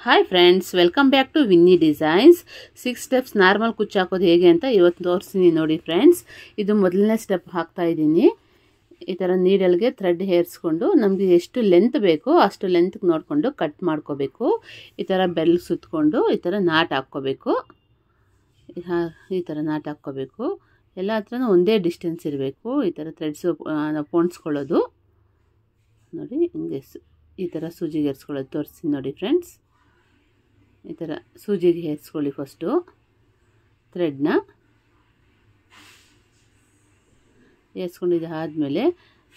Hi friends, welcome back to Vinni designs. 6 steps normal ಕುಚ್ಚು ಹಾಕೋದು ಹೇಗೆ ಅಂತ ಇವತ್ತು ತೋರಿಸ್ತೀನಿ ನೋಡಿ ಫ್ರೆಂಡ್ಸ್. ಇದು ಮೊದಲನೇ ಸ್ಟೆಪ್ ಹಾಕ್ತಾ ಇದ್ದೀನಿ. ಈ ಥರ ನೀಡಲ್ಗೆ ಥ್ರೆಡ್ ಹೇರಿಸ್ಕೊಂಡು ನಮಗೆ ಎಷ್ಟು ಲೆಂತ್ ಬೇಕೋ ಅಷ್ಟು ಲೆಂತ್ಗೆ ನೋಡಿಕೊಂಡು ಕಟ್ ಮಾಡ್ಕೋಬೇಕು. ಈ ಥರ ಬೆಲ್ ಸುತ್ತಕೊಂಡು ಈ ಥರ ನಾಟ್ ಹಾಕ್ಕೋಬೇಕು. ಈ ಥರ ನಾಟ್ ಹಾಕ್ಕೋಬೇಕು. ಎಲ್ಲ ಹತ್ರನೂ ಒಂದೇ ಡಿಸ್ಟೆನ್ಸ್ ಇರಬೇಕು. ಈ ಥರ ಥ್ರೆಡ್ಸು ಪೋಣಿಸ್ಕೊಳ್ಳೋದು ನೋಡಿ. ಹಿಂಗೆ ಈ ಥರ ಸೂಜಿಗೆ ಹೇರಿಸ್ಕೊಳ್ಳೋದು ತೋರಿಸ್ತೀನಿ ನೋಡಿ ಫ್ರೆಂಡ್ಸ್. ಈ ಥರ ಸೂಜಿಗೆ ಹೇರಿಸ್ಕೊಳ್ಳಿ. ಫಸ್ಟು ಥ್ರೆಡ್ನ ಹೇರಿಸ್ಕೊಂಡಿದ್ದು ಆದಮೇಲೆ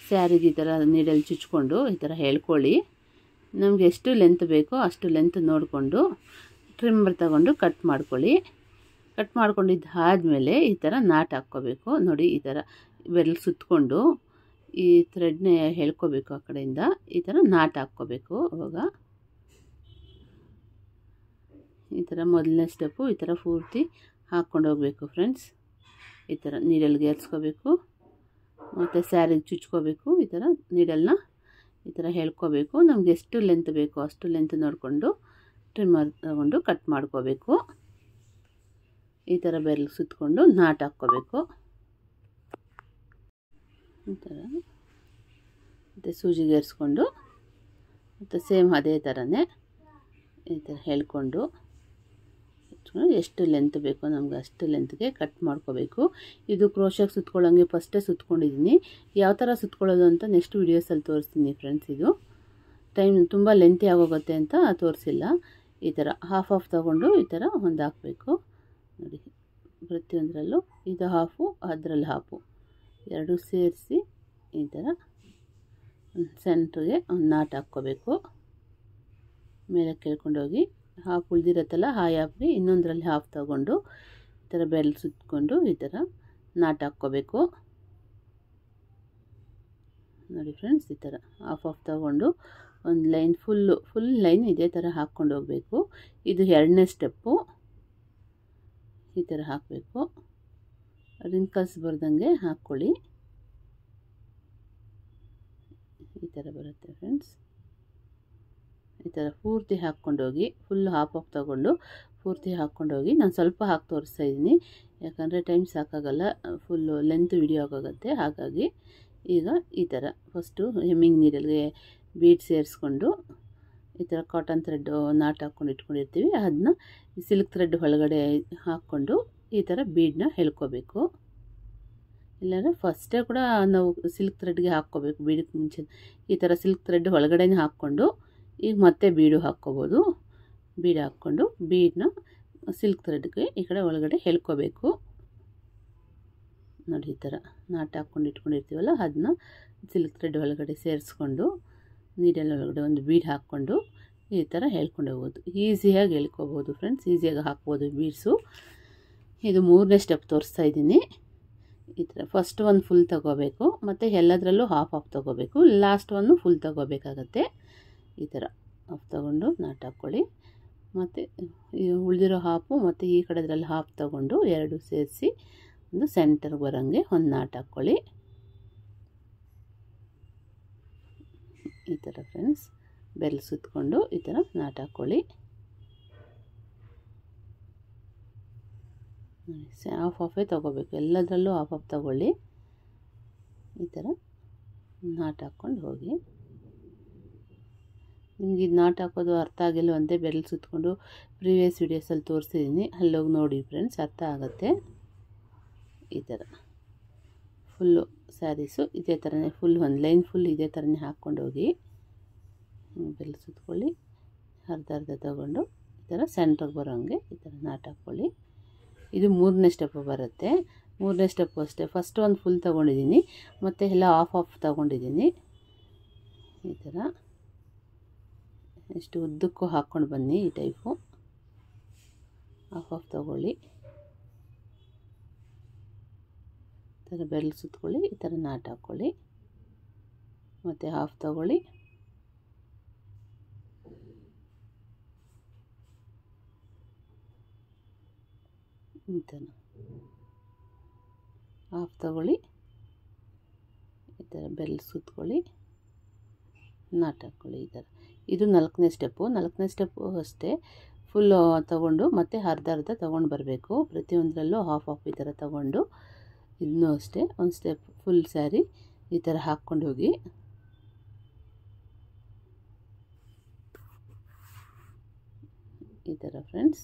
ಸ್ಯಾರಿಗೆ ಈ ಥರ ನೀಡಲ್ಲಿ ಚುಚ್ಕೊಂಡು ಈ ಥರ ಹೇಳ್ಕೊಳ್ಳಿ. ನಮಗೆ ಎಷ್ಟು ಲೆಂತ್ ಬೇಕೋ ಅಷ್ಟು ಲೆಂತ್ ನೋಡಿಕೊಂಡು ಟ್ರಿಮ್ಮರ್ ತಗೊಂಡು ಕಟ್ ಮಾಡ್ಕೊಳ್ಳಿ. ಕಟ್ ಮಾಡ್ಕೊಂಡಿದ್ದು ಆದಮೇಲೆ ಈ ಥರ ನಾಟ್ ಹಾಕ್ಕೋಬೇಕು ನೋಡಿ. ಈ ಥರ ಬೆರಳು ಸುತ್ತಕೊಂಡು ಈ ಥ್ರೆಡ್ನ ಹೇಳ್ಕೋಬೇಕು. ಆ ಕಡೆಯಿಂದ ಈ ಥರ ನಾಟ್ ಹಾಕ್ಕೋಬೇಕು. ಅವಾಗ ಈ ಥರ ಮೊದಲನೇ ಸ್ಟೆಪ್ಪು ಈ ಥರ ಪೂರ್ತಿ ಹಾಕ್ಕೊಂಡು ಹೋಗಬೇಕು ಫ್ರೆಂಡ್ಸ್. ಈ ಥರ ನೀಡಲ್ಗೆ ಏರಿಸ್ಕೋಬೇಕು ಮತ್ತು ಸ್ಯಾರಿಗೆ ಚುಚ್ಕೋಬೇಕು. ಈ ಥರ ನೀಡಲ್ನ ಈ ಥರ ಹೇಳ್ಕೋಬೇಕು. ನಮ್ಗೆ ಎಷ್ಟು ಲೆಂತ್ ಬೇಕೋ ಅಷ್ಟು ಲೆಂತ್ ನೋಡಿಕೊಂಡು ಟ್ರಿಮ್ಮರ್ ತಗೊಂಡು ಕಟ್ ಮಾಡ್ಕೋಬೇಕು. ಈ ಥರ ಬೆರಳು ಸುತ್ತಕೊಂಡು ನಾಟ್ ಹಾಕ್ಕೋಬೇಕು. ಈ ಥರ ಮತ್ತು ಸೂಜಿಗೆ ಏರಿಸ್ಕೊಂಡು ಮತ್ತು ಸೇಮ್ ಅದೇ ಥರನೇ ಈ ಥರ ಹೇಳ್ಕೊಂಡು ಎಷ್ಟು ಲೆಂತ್ ಬೇಕೋ ನಮ್ಗೆ ಅಷ್ಟು ಲೆಂತ್ಗೆ ಕಟ್ ಮಾಡ್ಕೋಬೇಕು. ಇದು ಕ್ರೋಶಾಗಿ ಸುತ್ಕೊಳ್ಳೋಂಗೆ ಫಸ್ಟೇ ಸುತ್ಕೊಂಡಿದ್ದೀನಿ. ಯಾವ ಥರ ಸುತ್ಕೊಳ್ಳೋದು ಅಂತ ನೆಕ್ಸ್ಟ್ ವೀಡಿಯೋಸಲ್ಲಿ ತೋರಿಸ್ತೀನಿ ಫ್ರೆಂಡ್ಸ್. ಇದು ಟೈಮ್ ತುಂಬ ಲೆಂತಿ ಆಗೋಗುತ್ತೆ ಅಂತ ತೋರಿಸಿಲ್ಲ. ಈ ಥರ ಹಾಫ್ ತೊಗೊಂಡು ಈ ಥರ ಒಂದು ಹಾಕಬೇಕು ನೋಡಿ. ಪ್ರತಿಯೊಂದರಲ್ಲೂ ಇದು ಹಾಫು, ಅದರಲ್ಲಿ ಹಾಫು ಎರಡೂ ಸೇರಿಸಿ ಈ ಥರ ಸೆಂಟ್ರಿಗೆ ಒಂದು ನಾಟ್ ಹಾಕ್ಕೋಬೇಕು. ಮೇಲೆ ಕೇಳ್ಕೊಂಡೋಗಿ ಹಾಫ್ ಉಳಿದಿರತ್ತಲ್ಲ ಆ ಹಾಫ್ಗೆ ಇನ್ನೊಂದರಲ್ಲಿ ಹಾಫ್ ತಗೊಂಡು ಈ ಥರ ಬೆರಳು ಸುತ್ತಕೊಂಡು ಈ ಥರ ನಾಟ್ ಹಾಕ್ಕೋಬೇಕು ನೋಡಿ ಫ್ರೆಂಡ್ಸ್. ಈ ಥರ ಹಾಫ್ ತಗೊಂಡು ಒಂದು ಲೈನ್ ಫುಲ್ ಲೈನ್ ಇದೇ ಥರ ಹಾಕ್ಕೊಂಡು ಹೋಗಬೇಕು. ಇದು ಎರಡನೇ ಸ್ಟೆಪ್ಪು. ಈ ಥರ ಹಾಕಬೇಕು. ರಿಂಕಲ್ಸ್ ಬರ್ದಂಗೆ ಹಾಕ್ಕೊಳ್ಳಿ. ಈ ಥರ ಬರುತ್ತೆ ಫ್ರೆಂಡ್ಸ್. ಈ ಥರ ಪೂರ್ತಿ ಹಾಕ್ಕೊಂಡೋಗಿ ಫುಲ್ ಹಾಫ್ ತಗೊಂಡು ಪೂರ್ತಿ ಹಾಕ್ಕೊಂಡೋಗಿ ನಾನು ಸ್ವಲ್ಪ ಹಾಕಿ ತೋರಿಸ್ತಾ ಇದ್ದೀನಿ. ಯಾಕಂದರೆ ಟೈಮ್ ಸಾಕಾಗಲ್ಲ, ಫುಲ್ಲು ಲೆಂತ್ ವಿಡಿಯೋ ಆಗೋಗುತ್ತೆ. ಹಾಗಾಗಿ ಈಗ ಈ ಥರ ಫಸ್ಟು ಹೆಮ್ಮಿಂಗ್ ನೀಡಲ್ಗೆ ಬೀಡ್ ಸೇರಿಸ್ಕೊಂಡು ಈ ಥರ ಕಾಟನ್ ಥ್ರೆಡ್ಡು ನಾಟ್ ಹಾಕ್ಕೊಂಡು ಇಟ್ಕೊಂಡಿರ್ತೀವಿ. ಅದನ್ನ ಸಿಲ್ಕ್ ಥ್ರೆಡ್ ಒಳಗಡೆ ಹಾಕ್ಕೊಂಡು ಈ ಥರ ಬೀಡನ್ನ ಹೇಳ್ಕೋಬೇಕು. ಇಲ್ಲಾಂದರೆ ಫಸ್ಟೇ ಕೂಡ ನಾವು ಸಿಲ್ಕ್ ಥ್ರೆಡ್ಗೆ ಹಾಕ್ಕೋಬೇಕು. ಬೀಡಕ್ಕೆ ಮುಂಚೆ ಈ ಥರ ಸಿಲ್ಕ್ ಥ್ರೆಡ್ ಒಳಗಡೆ ಹಾಕ್ಕೊಂಡು ಈಗ ಮತ್ತೆ ಬೀಡು ಹಾಕ್ಕೋಬೋದು. ಬೀಡು ಹಾಕ್ಕೊಂಡು ಬೀಡನ್ನ ಸಿಲ್ಕ್ ಥ್ರೆಡ್ಗೆ ಈ ಕಡೆ ಒಳಗಡೆ ಹೇಳ್ಕೋಬೇಕು ನೋಡಿ. ಈ ಥರ ನಾಟ್ ಹಾಕ್ಕೊಂಡು ಇಟ್ಕೊಂಡಿರ್ತೀವಲ್ಲ ಅದನ್ನ ಸಿಲ್ಕ್ ಥ್ರೆಡ್ ಒಳಗಡೆ ಸೇರಿಸ್ಕೊಂಡು ನೀಡಲ್ ಒಳಗಡೆ ಒಂದು ಬೀಡ್ ಹಾಕ್ಕೊಂಡು ಈ ಥರ ಹೇಳ್ಕೊಂಡು ಹೋಗ್ಬೋದು. ಈಸಿಯಾಗಿ ಹೇಳ್ಕೋಬೋದು ಫ್ರೆಂಡ್ಸ್, ಈಸಿಯಾಗಿ ಹಾಕ್ಬೋದು ಬೀಡ್ಸು. ಇದು ಮೂರನೇ ಸ್ಟೆಪ್ ತೋರಿಸ್ತಾ ಇದ್ದೀನಿ. ಈ ಥರ ಫಸ್ಟ್ ಒಂದು ಫುಲ್ ತಗೋಬೇಕು ಮತ್ತು ಎಲ್ಲದರಲ್ಲೂ ಹಾಫ್ ತಗೋಬೇಕು. ಲಾಸ್ಟ್ ಒಂದು ಫುಲ್ ತಗೋಬೇಕಾಗತ್ತೆ. ಈ ಥರ ಹಾಫ್ ತಗೊಂಡು ನಾಟ್ ಹಾಕ್ಕೊಳ್ಳಿ. ಮತ್ತು ಉಳಿದಿರೋ ಹಾಫು ಮತ್ತು ಈ ಕಡೆದ್ರಲ್ಲಿ ಹಾಫ್ ತಗೊಂಡು ಎರಡು ಸೇರಿಸಿ ಒಂದು ಸೆಂಟರ್ಗೆ ಬರೋಂಗೆ ಒಂದು ನಾಟ್ ಹಾಕ್ಕೊಳ್ಳಿ. ಈ ಥರ ಫ್ರೆಂಡ್ಸ್ ಬೆರಳು ಸುತ್ತಕೊಂಡು ಈ ಥರ ನಾಟ್ ಹಾಕ್ಕೊಳ್ಳಿ. ಹಾಫೇ ತೊಗೋಬೇಕು. ಎಲ್ಲದರಲ್ಲೂ ಹಾಫ್ ತೊಗೊಳ್ಳಿ. ಈ ಥರ ನಾಟ್ ಹಾಕ್ಕೊಂಡು ಹೋಗಿ. ನಿಮ್ಗೆ ಇದು ನಾಟ್ ಹಾಕೋದು ಅರ್ಥ ಆಗಿಲ್ಲ ಅಂದರೆ ಬೆರಳು ಸುತ್ತಕೊಂಡು ಪ್ರೀವಿಯಸ್ ವೀಡಿಯೋಸಲ್ಲಿ ತೋರಿಸಿದ್ದೀನಿ, ಅಲ್ಲೋಗಿ ನೋಡಿ ಫ್ರೆಂಡ್ಸ್, ಅರ್ಥ ಆಗುತ್ತೆ. ಈ ಥರ ಫುಲ್ಲು ಸ್ಯಾರೀಸು ಇದೇ ಥರನೇ ಫುಲ್ ಒಂದು ಲೈನ್ ಫುಲ್ ಇದೇ ಥರನೇ ಹಾಕ್ಕೊಂಡು ಹೋಗಿ ಬೆರಳು ಸುತ್ತಕೊಳ್ಳಿ. ಅರ್ಧ ತೊಗೊಂಡು ಈ ಥರ ಸೆಂಟ್ರಿಗೆ ಬರೋಂಗೆ ಈ ಥರ ನಾಟ್ ಹಾಕ್ಕೊಳ್ಳಿ. ಇದು ಮೂರನೇ ಸ್ಟೆಪ್ಪು ಬರುತ್ತೆ. ಮೂರನೇ ಸ್ಟೆಪ್ಪು ಅಷ್ಟೇ. ಫಸ್ಟ್ ಒಂದು ಫುಲ್ ತೊಗೊಂಡಿದ್ದೀನಿ ಮತ್ತು ಎಲ್ಲ ಹಾಫ್ ತೊಗೊಂಡಿದ್ದೀನಿ. ಈ ಥರ ಎಷ್ಟು ಉದ್ದಕ್ಕೂ ಹಾಕ್ಕೊಂಡು ಬನ್ನಿ. ಈ ಟೈಪು ಹಾಫ್ ತೊಗೊಳ್ಳಿ. ಈ ಥರ ಬೆರಳು ಸುತ್ತಕೊಳ್ಳಿ. ಈ ಥರ ನಾಟ್ ಹಾಕ್ಕೊಳ್ಳಿ ಮತ್ತು ಹಾಫ್ ತೊಗೊಳ್ಳಿ. ಈ ಥರ ಹಾಫ್ ತೊಗೊಳ್ಳಿ. ಈ ಥರ ಬೆರಳು ಸುತ್ತಕೊಳ್ಳಿ, ನಾಟ್ ಹಾಕ್ಕೊಳ್ಳಿ. ಈ ಥರ ಇದು 4ನೇ ಸ್ಟೆಪ್ಪು. 4ನೇ ಸ್ಟೆಪ್ಪು ಅಷ್ಟೇ ಫುಲ್ಲು ತಗೊಂಡು ಮತ್ತೆ ಅರ್ಧ ತೊಗೊಂಡು ಬರಬೇಕು. ಪ್ರತಿಯೊಂದರಲ್ಲೂ ಹಾಫ್ ಈ ಥರ ತಗೊಂಡು ಇದನ್ನೂ ಅಷ್ಟೇ ಒಂದು ಸ್ಟೆಪ್ ಫುಲ್ ಸ್ಯಾರಿ ಈ ಥರ ಹಾಕ್ಕೊಂಡು ಹೋಗಿ ಈ ಥರ ಫ್ರೆಂಡ್ಸ್.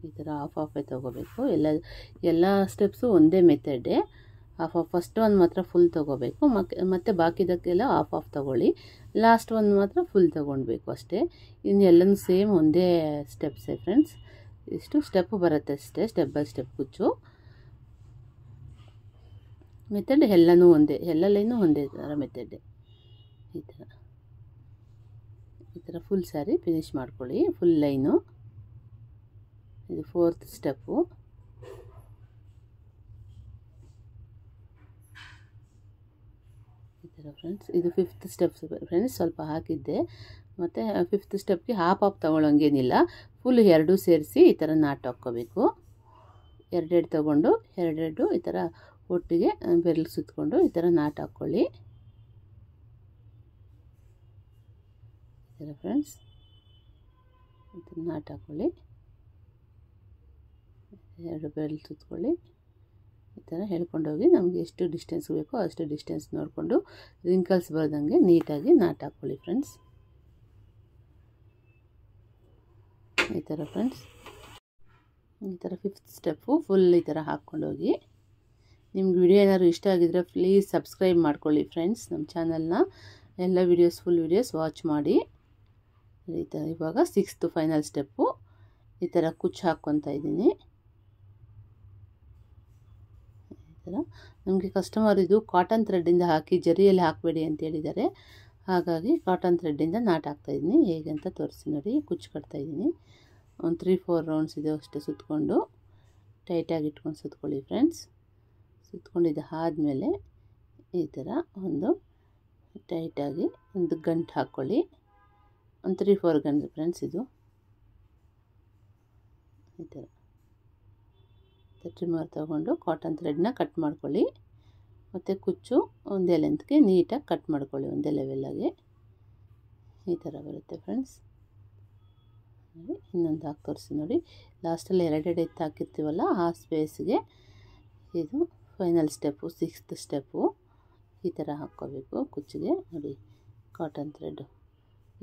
ಈ ಥರ ಹಾಫೇ ತೊಗೋಬೇಕು. ಎಲ್ಲ ಸ್ಟೆಪ್ಸು ಒಂದೇ ಮೆಥಡೇ. ಹಾಫ್ ಫಸ್ಟ್ ಒಂದು ಮಾತ್ರ ಫುಲ್ ತೊಗೋಬೇಕು, ಮತ್ತು ಬಾಕಿದಕ್ಕೆಲ್ಲ ಹಾಫ್ ತೊಗೊಳ್ಳಿ. ಲಾಸ್ಟ್ ಒಂದು ಮಾತ್ರ ಫುಲ್ ತೊಗೊಳ್ಬೇಕು ಅಷ್ಟೇ. ಇನ್ನು ಎಲ್ಲನೂ ಸೇಮ್ ಒಂದೇ ಸ್ಟೆಪ್ಸೇ ಫ್ರೆಂಡ್ಸ್. ಇಷ್ಟು ಸ್ಟೆಪ್ ಬರುತ್ತೆ ಅಷ್ಟೇ, ಸ್ಟೆಪ್ ಬೈ ಸ್ಟೆಪ್ ಕುಚ್ಚು. ಮೆಥಡ್ ಎಲ್ಲನೂ ಒಂದೇ, ಎಲ್ಲ ಲೈನು ಒಂದೇ ಥರ ಮೆಥಡ್. ಈ ಥರ ಫುಲ್ ಸ್ಯಾರಿ ಫಿನಿಶ್ ಮಾಡ್ಕೊಳ್ಳಿ, ಫುಲ್ ಲೈನು. ಇದು 4th ಸ್ಟೆಪ್ಪು. ಈ ಥರ ಫ್ರೆಂಡ್ಸ್. ಇದು 5th ಸ್ಟೆಪ್ಸ್ ಫ್ರೆಂಡ್ಸ್. ಸ್ವಲ್ಪ ಹಾಕಿದ್ದೆ, ಮತ್ತು 5th ಸ್ಟೆಪ್ಗೆ ಹಾಫ್ ತೊಗೊಳ್ಳೋಂಗೇನಿಲ್ಲ, ಫುಲ್ ಎರಡೂ ಸೇರಿಸಿ ಈ ಥರ ನಾಟ್ ಹಾಕ್ಕೋಬೇಕು. ಎರಡೆರಡು ತೊಗೊಂಡು ಎರಡೆರಡು ಈ ಥರ ಒಟ್ಟಿಗೆ ಬೆರಳು ಸುತ್ತಕೊಂಡು ಈ ಥರ ನಾಟ್ ಹಾಕ್ಕೊಳ್ಳಿ. ಈ ಥರ ಫ್ರೆಂಡ್ಸ್ ಈ ಥರ ನಾಟ್ ಹಾಕ್ಕೊಳ್ಳಿ. ಎರಡು ಬೆರಳು ಸುತ್ತಕೊಳ್ಳಿ. ಈ ಥರ ಹೇಳ್ಕೊಂಡೋಗಿ ನಮಗೆ ಎಷ್ಟು ಡಿಸ್ಟೆನ್ಸ್ ಬೇಕೋ ಅಷ್ಟು ಡಿಸ್ಟೆನ್ಸ್ ನೋಡಿಕೊಂಡು ರಿಂಕಲ್ಸ್ ಬರ್ದಂಗೆ ನೀಟಾಗಿ ನಾಟ್ ಹಾಕ್ಕೊಳ್ಳಿ ಫ್ರೆಂಡ್ಸ್. ಈ ಥರ ಫ್ರೆಂಡ್ಸ್. ಈ ಥರ 5th ಸ್ಟೆಪ್ಪು ಫುಲ್ ಈ ಥರ ಹಾಕ್ಕೊಂಡೋಗಿ. ನಿಮ್ಗೆ ವಿಡಿಯೋ ಏನಾದ್ರು ಇಷ್ಟ ಆಗಿದ್ರೆ ಪ್ಲೀಸ್ ಸಬ್ಸ್ಕ್ರೈಬ್ ಮಾಡ್ಕೊಳ್ಳಿ ಫ್ರೆಂಡ್ಸ್. ನಮ್ಮ ಚಾನಲ್ನ ಎಲ್ಲ ವೀಡಿಯೋಸ್ ಫುಲ್ ವೀಡಿಯೋಸ್ ವಾಚ್ ಮಾಡಿ. ಈ ಥರ ಇವಾಗ 6th ಫೈನಲ್ ಸ್ಟೆಪ್ಪು ಈ ಥರ ಕುಚ್ಚು ಹಾಕ್ಕೊತಾ ಇದ್ದೀನಿ. ಈ ಥರ ನಮಗೆ ಕಸ್ಟಮರ್ ಇದು ಕಾಟನ್ ಥ್ರೆಡ್ಡಿಂದ ಹಾಕಿ ಜರಿಯಲ್ಲಿ ಹಾಕಬೇಡಿ ಅಂತ ಹೇಳಿದ್ದಾರೆ. ಹಾಗಾಗಿ ಕಾಟನ್ ಥ್ರೆಡ್ಡಿಂದ ನಾಟ್ ಹಾಕ್ತಾಯಿದ್ದೀನಿ. ಹೇಗೆ ಅಂತ ತೋರಿಸಿ ನೋಡಿ. ಕುಚ್ಚು ಕಟ್ತಾಯಿದ್ದೀನಿ. ಒಂದು 3-4 ರೌಂಡ್ಸ್ ಇದೆ ಅಷ್ಟೇ ಸುತ್ತಕೊಂಡು ಟೈಟಾಗಿ ಇಟ್ಕೊಂಡು ಸುತ್ತಕೊಳ್ಳಿ ಫ್ರೆಂಡ್ಸ್. ಸುತ್ತಕೊಂಡಿದ್ದು ಆದಮೇಲೆ ಈ ಥರ ಒಂದು ಟೈಟಾಗಿ ಒಂದು ಗಂಟು ಹಾಕ್ಕೊಳ್ಳಿ. ಒಂದು 3-4 ಗಂಟು ಫ್ರೆಂಡ್ಸ್. ಇದು ಈ ಥರ ಟ್ರಿಮ್ಮರ್ ತಗೊಂಡು ಕಾಟನ್ ಥ್ರೆಡ್ನ ಕಟ್ ಮಾಡ್ಕೊಳ್ಳಿ. ಮತ್ತು ಕುಚ್ಚು ಒಂದೇ ಲೆಂತ್ಗೆ ನೀಟಾಗಿ ಕಟ್ ಮಾಡ್ಕೊಳ್ಳಿ, ಒಂದೇ ಲೆವೆಲಾಗಿ. ಈ ಥರ ಬರುತ್ತೆ ಫ್ರೆಂಡ್ಸ್. ಇನ್ನೊಂದು ಹಾಕಿ ತೋರಿಸಿ ನೋಡಿ. ಲಾಸ್ಟಲ್ಲಿ ಎರಡೆರಡು ಎತ್ತು ಹಾಕಿರ್ತೀವಲ್ಲ ಆ ಸ್ಪೇಸ್ಗೆ ಇದು ಫೈನಲ್ ಸ್ಟೆಪ್ಪು, 6th ಸ್ಟೆಪ್ಪು. ಈ ಥರ ಹಾಕ್ಕೋಬೇಕು ಕುಚ್ಚಿಗೆ ನೋಡಿ. ಕಾಟನ್ ಥ್ರೆಡ್,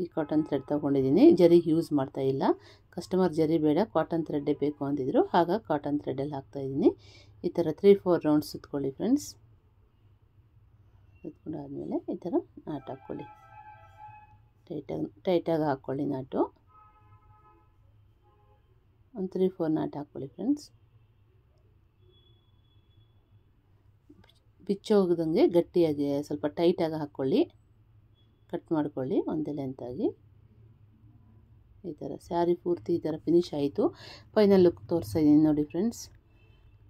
ಈ ಕಾಟನ್ ಥ್ರೆಡ್ ತೊಗೊಂಡಿದ್ದೀನಿ. ಜರಿ ಯೂಸ್ ಮಾಡ್ತಾಯಿಲ್ಲ. ಕಸ್ಟಮರ್ ಜರಿ ಬೇಡ ಕಾಟನ್ ಥ್ರೆಡ್ಡೇ ಬೇಕು ಅಂದಿದ್ರು, ಹಾಗಾಗಿ ಕಾಟನ್ ಥ್ರೆಡ್ಡಲ್ಲಿ ಹಾಕ್ತಾಯಿದ್ದೀನಿ. ಈ ಥರ 3-4 ರೌಂಡ್ಸ್ ಸುತ್ತಕೊಳ್ಳಿ ಫ್ರೆಂಡ್ಸ್. ಸುತ್ಕೊಂಡಾದಮೇಲೆ ಈ ಥರ ನಾಟ್ ಹಾಕ್ಕೊಳ್ಳಿ. ಟೈಟಾಗಿ ಹಾಕ್ಕೊಳ್ಳಿ ನಾಟು. ಒಂದು 3-4 ನಾಟ್ ಹಾಕ್ಕೊಳ್ಳಿ ಫ್ರೆಂಡ್ಸ್. ಬಿಚ್ಚೋಗದಂಗೆ ಗಟ್ಟಿಯಾಗಿ ಸ್ವಲ್ಪ ಟೈಟಾಗಿ ಹಾಕ್ಕೊಳ್ಳಿ. ಕಟ್ ಮಾಡ್ಕೊಳ್ಳಿ ಒಂದೇ ಲೆಂತಾಗಿ. ಈ ಥರ ಸ್ಯಾರಿ ಪೂರ್ತಿ ಈ ಥರ ಫಿನಿಶ್ ಆಯಿತು. ಫೈನಲ್ ಲುಕ್ ತೋರಿಸ್ತಾ ಇದ್ದೀನಿ ನೋಡಿ ಫ್ರೆಂಡ್ಸ್.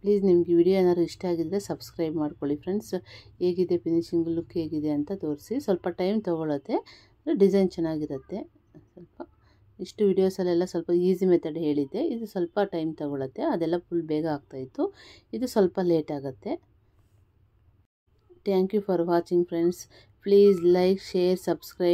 ಪ್ಲೀಸ್ ನಿಮಗೆ ವಿಡಿಯೋ ಏನಾದ್ರು ಇಷ್ಟ ಆಗಿದ್ದರೆ ಸಬ್ಸ್ಕ್ರೈಬ್ ಮಾಡ್ಕೊಳ್ಳಿ ಫ್ರೆಂಡ್ಸ್. ಹೇಗಿದೆ ಫಿನಿಶಿಂಗ್ ಲುಕ್ ಹೇಗಿದೆ ಅಂತ ತೋರಿಸಿ. ಸ್ವಲ್ಪ ಟೈಮ್ ತೊಗೊಳುತ್ತೆ, ಡಿಸೈನ್ ಚೆನ್ನಾಗಿರುತ್ತೆ. ಸ್ವಲ್ಪ ಇಷ್ಟು ವೀಡಿಯೋಸಲ್ಲೆಲ್ಲ ಸ್ವಲ್ಪ ಈಸಿ ಮೆಥಡ್ ಹೇಳಿದ್ದೆ. ಇದು ಸ್ವಲ್ಪ ಟೈಮ್ ತೊಗೊಳುತ್ತೆ, ಅದೆಲ್ಲ ಫುಲ್ ಬೇಗ ಆಗ್ತಾಯಿತ್ತು. ಇದು ಸ್ವಲ್ಪ ಲೇಟ್ ಆಗುತ್ತೆ. Thank you for watching friends. Please like, share, subscribe.